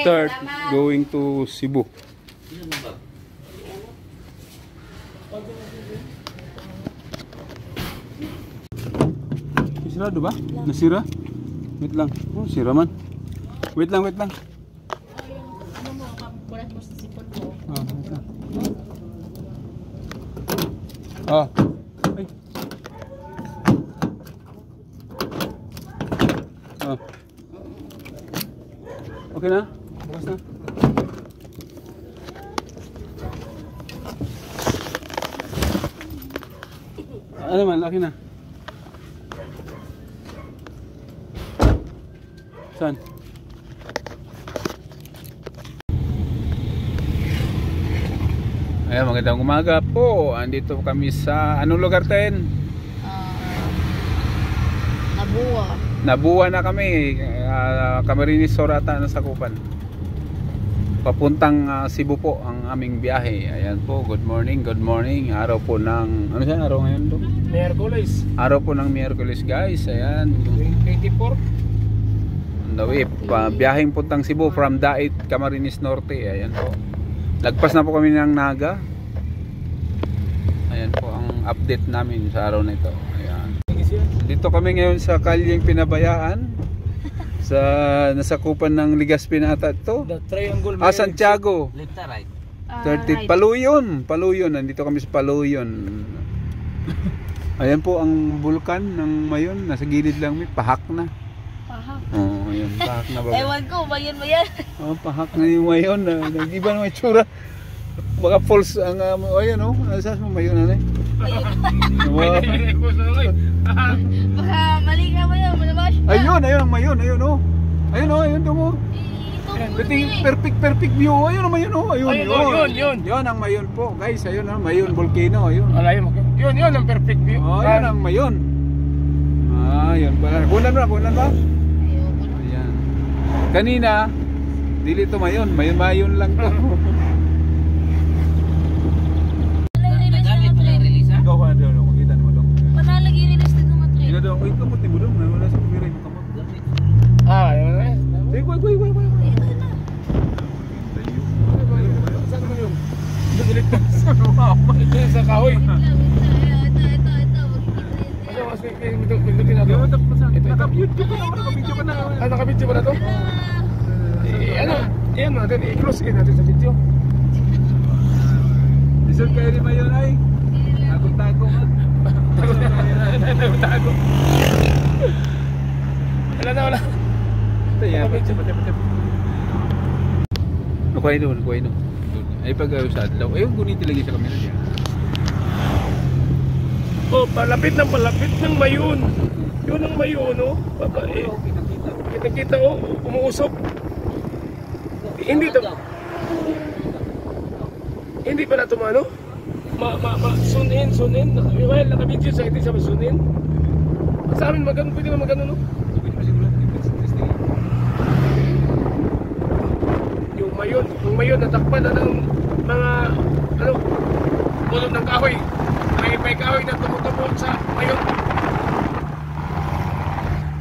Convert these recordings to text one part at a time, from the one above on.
start going to Cebu. Sirado ba? Nasira? Wait lang. Oh, sira man. Wait lang. Ano mo, kapulat mo sa sipon ko. Ah, wait lang. Ah. Ay. Ah. Okay na? Bukas na? Ano man, laki na. Saan? Ayan, magandang umaga po. Andito kami sa anong lugar tayo? Nabuwa. Nabuwa na kami. Camarines Sorata na Sakupan. Papuntang Cebu po ang aming biyahe. Ayan po, good morning. Araw po ng, ano siya, araw ngayon to? Miyerkules. Araw po ng Miyerkules guys. Ayan. 24. On the way, biyaheng puntang Cebu from Dait, Camarines Norte. Ayan po. Lagpas na po kami ng Naga. Ayan po ang update namin sa araw na ito. Ayan. Dito kami ngayon sa kalyeng Pinabayaan. Sa nasakupan ng Legazpi na ata ito. The triangle. Santiago. Left or right? 30 Paluyon. Nandito kami sa Paluyon. Ayan po ang bulkan ng Mayon. Nasa gilid lang may pahak na. Pahak. Oo, ayun, pahak na ba? Ewan ko, Mayon ba yan? Oh, pahak na yung Mayon. Nag-iba na may tsura. Baka false ang ayun oh. Asas mo Mayon na eh. Wow. Baka mali ka ba yan? Malabash ka? Ayun ang Mayon. Ayun oh. Ayun to mo. Ito, Perfect view. Ayun ang Mayon oh. Ayun. Yun Yun ang Mayon po. Guys, ayun ang Mayon volcano. Ayun. Yun ang perfect view. Oh, yun ang Mayon. Yun pala. Kunan ba? Ayan. Kanina, dili to Mayon. Mayon lang to. Nagamit mo na release ha? Ikaw ka na doon. Makita mo doon. Panalagi nilis din ng matril. Ikaw doon. Uy, kamot ni mo doon. Wala sa kumirin mo kamot. Yun na. Sige, kuy. Ito na. Saan naman yun? Ito sa kahoy. Ito. Ano mas pindutin natin? Naka-video ka na. Nakabidyo ba na to? Ayan natin. I-close natin sa video. Deserve kayo rin Mayon ay. Tago man. Tago. Wala. Nakuha doon. Ay pag-ayaw sa adlaw. Ayun, guniti lagi sa kamera niya. Palapit ng Mayon. Yun ang Mayon, oh. Kita-kita, oh. Umuusok. Hindi pa na tumano. Sunin. Well, nakabidyo sa ito sa sunin. Sa amin pwede na magano, no? Yung Mayon natakpan na ng mga pulot ng kahoy. May kahoy na tumutubo sa Mayon.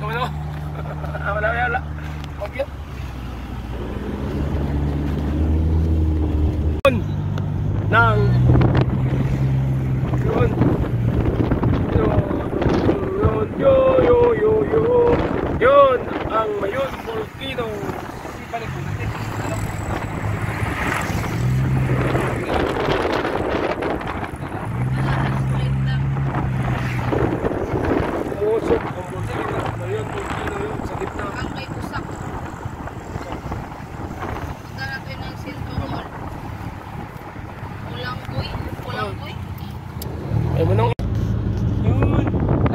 Wala. Okay. Yun ang Mayon volcano. Ibalik mo natin. Umusok ang volcano. Mayon volcano yun sa gitna. Ang may usak. Punta natin ng Central Mall. Pulangkoy. Ay mo nang Yun.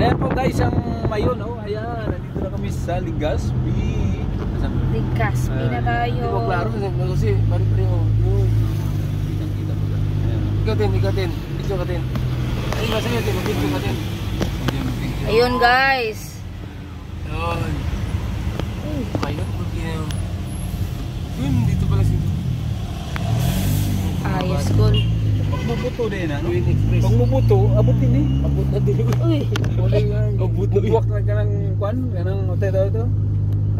Ayan po guys ang Mayon oh. Ayan, nandito na kami sa Legazpi. Legazpi na tayo. Hindi mo klaro kasi pare-pareho. Yun. Kita mo lang. Ayan. Ikaw din. Video ka din. Ay, nasa iyo din. Video ka din. Ayun guys. Yun. Mayon volcano. Yun, dito pala si Ayos cool. Pag mubuto din ano? Twin Express. Pag mubuto, abot din eh. Abot na din. Uy. Abot na. Buwak na ka ng kwan, ka ng hotel ito.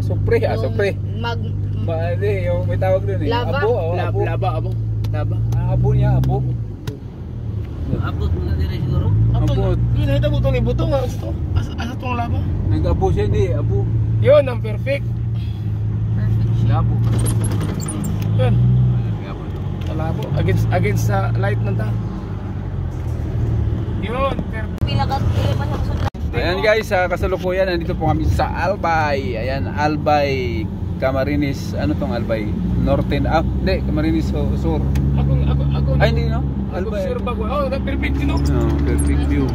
Asupre, asupre. Mag... Hindi, yung may tawag doon eh. Lava? Abo, oh, abo. Abo. Abo niya, abo. Abot mo na dire siguro. Abot. Yun, nakita mo itong ibuto nga. Asa itong laba? Nag-abo siya, hindi, abo. Yun, ang perfect. Perfect siya. Abo. Yun. Talabo. Against sa light ng ta. Yun, perfect. Pila pa siya kusog. Ayan guys, sa kasalukuyan, nandito po kami sa Albay. Ayan, Albay, Camarines. Ano tong Albay? Norte, hindi, Camarines Sur. Ako. Ay, hindi no? Albay. Albay. Oh, perfect yun, no? No, perfect view.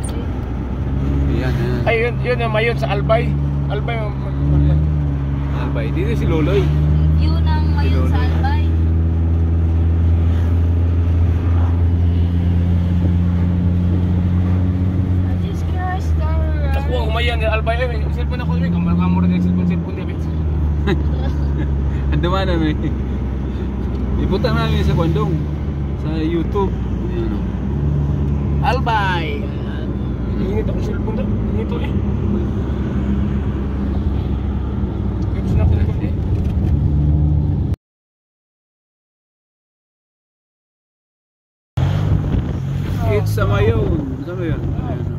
Ayan, ayan. Ay, yun ang mayon sa Albay. Albay. Albay. Dito si Loloy. Yun ang mayon sa Albay. Jesus Christ, Ako, umayan ng Albay. Ay, cellphone ako. Kamura ng cellphone niya. Ando man namin. Iputang namin sa Kwandong. Sa YouTube. Ayan o. Albay. Ingit ako cellphone doon. Ingit to eh. Gusto na ako eh. It's sa Mayon. Saan ba yun? Ayan o.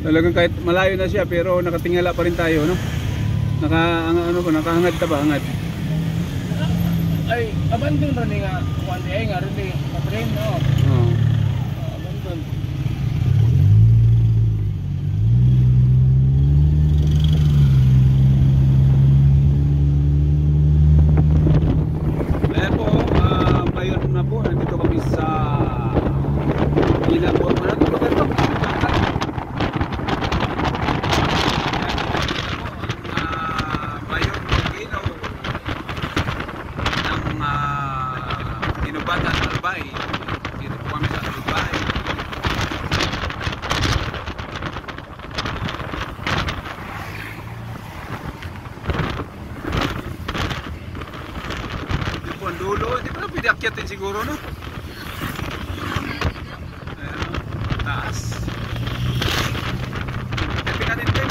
Talagang kahit malayo na siya pero nakatingala pa rin tayo, no? Nakahangad ta ba? Hangad. Ay, abandon rin nga. One day nga rin eh. Katrain, no? Oo. Abandon. Ayan po, Mayon na po. Nandito kami sa Ilapor. Ano ba ito? Mayon, Volcano ng Inubatan, Albay. Dito po kami sa Albay. Dito po ang dulo. Hindi pa na pwede akyatin siguro, no? Ayan, taas. Happy natin din.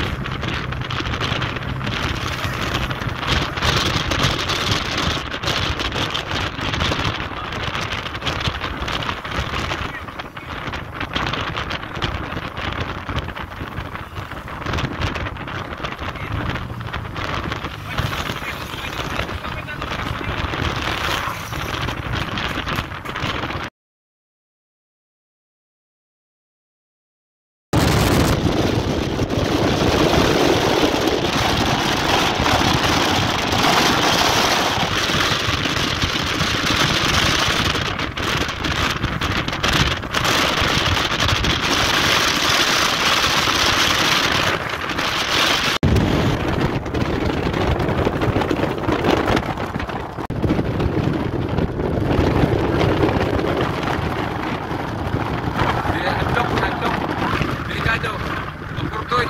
Delikado. Ang portoy.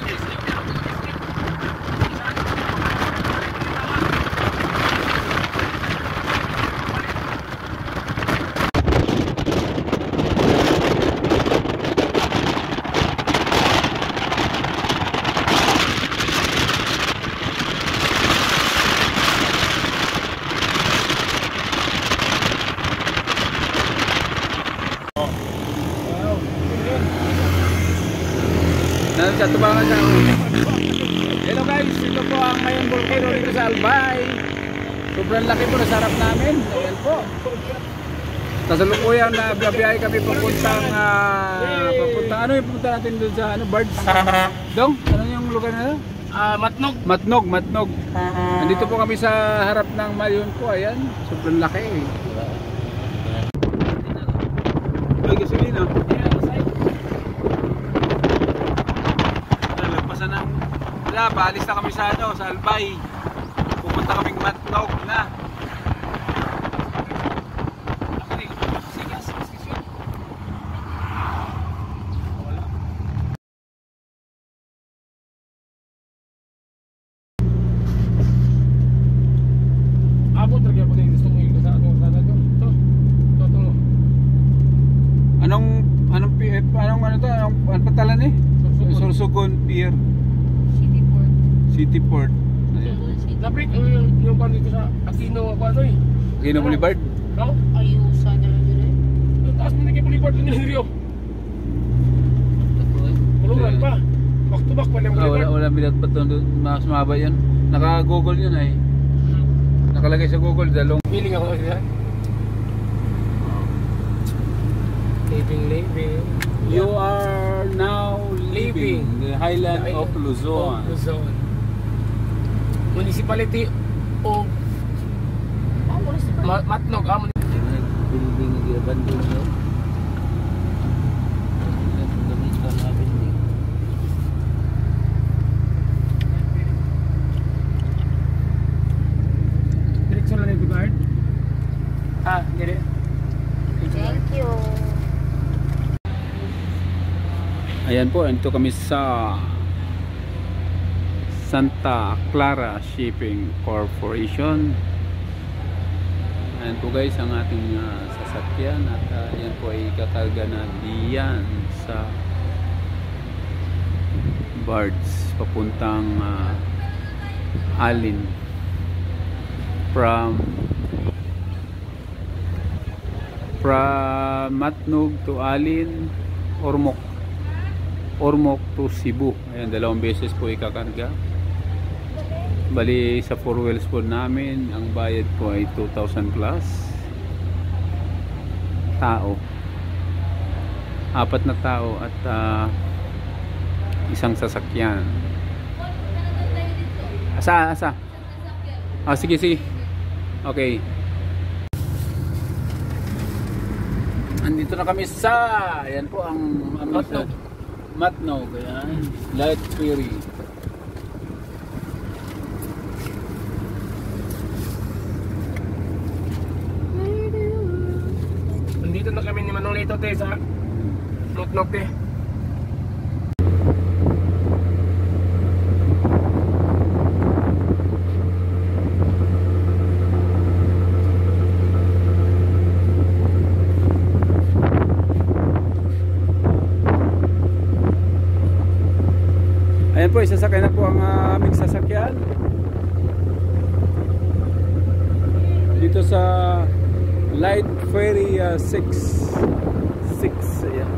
Natubangan na. Hello guys, ito po ang Mayon Volcano dito sa Albay. Sobrang laki po na sarap namin. Ayan po. Kasalukuyan na biyahe kami papuntang ano yung pupunta natin doon sa Birds? Dong, ano yung lugar na yun? Matnog. Matnog. Nandito po kami sa harap ng Mayon po. Ayan, sobrang laki. Ay, gasolina. na, paalis na kami sa ano, sa Albay. Pupunta kaming Matnog na. Abot lagi ako na yung gusto mo yung sa ano sa ito. Ito. Anong PF, anong pantalan eh? Sorsogon Pier, City Port. City Port. Ayan. Lapit yung pan dito sa Aquino ano eh. Aquino Boulevard. No? Ayusa na lang yun eh. Yung taas mo na kay Boulevard din yung Rio. Pulungan pa. Back to back pa lang Boulevard. Wala bilat pa doon, mas mahaba yun. Naka-Google yun ay. Nakalagay sa Google, dalong. Feeling ako kasi yan. Living. You are now leaving the highland of Luzon. Municipality of Matnog. Building di Bandung yun. Gamitan na building. Direksyon lang ito guard. Gede. Thank you. Ayan po, ito kami sa Santa Clara Shipping Corporation. Ayan po guys ang ating sasakyan at ayan po ay kakarga na diyan sa barge papuntang Alin from Matnog to Alin, Ormoc to Cebu. Ayan, dalawang beses po ikakarga. Bali sa 4 wheels po namin ang bayad po ay 2,000 plus tao, 4 na tao at isang sasakyan. Asa? Sige okay. Andito na kami sa ayan po ang Matnog, ayan, light ferry. Nandito na kami ni Manolito te sa Matnog te. Ayan po, isasakay na po ang aming sasakyan dito sa Light Ferry 6. Ayan.